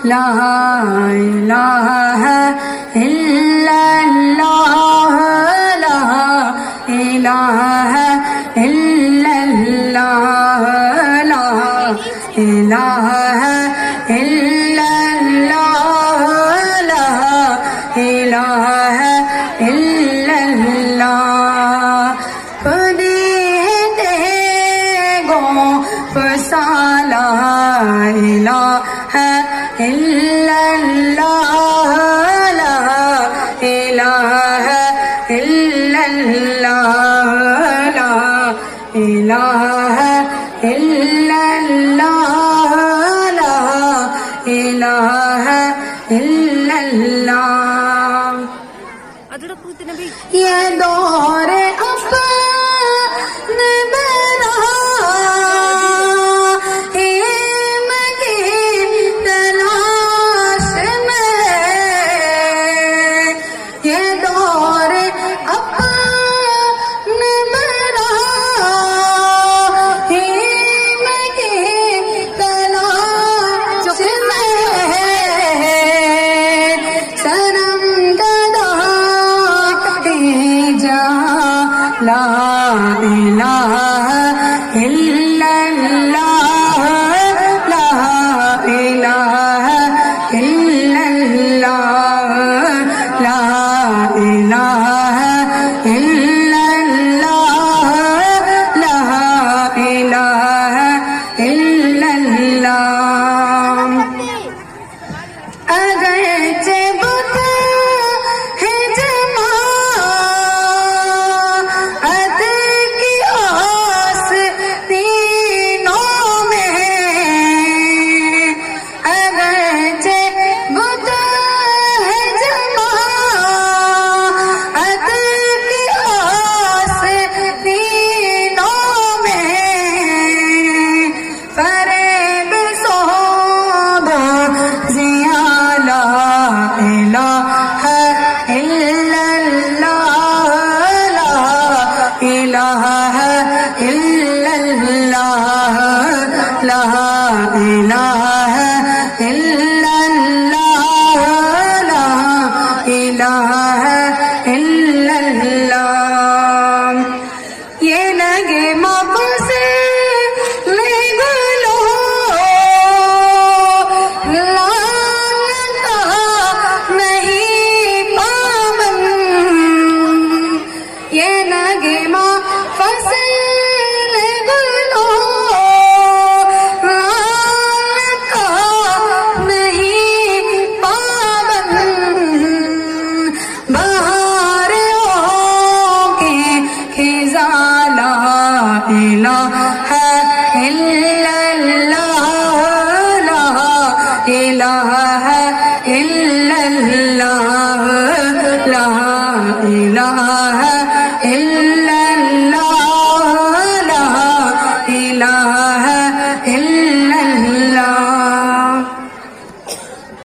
لا الہ الا اللہ لا الہ الا اللہ لا الہ الا اللہ لا الہ الا اللہ فسالا الہ الا اللہ لا الہ الا اللہ لا الہ الا اللہ لا الہ الا اللہ یہ دور لا الہ الا اللہ لا الہ الا اللہ لا الہ الا اللہ لا الہ الا اللہ اگرچہ بت ہے جماعت کی آستینوں میں اگرچہ بت ہے جماعت کی آستینوں میں فریب سود زیا لا الہ الا اللہ لا الہ الا اللہ لا الہ الا اللہ لا الہ الا اللہ یہ لگے مبسے الہ الا اللہ لا الہ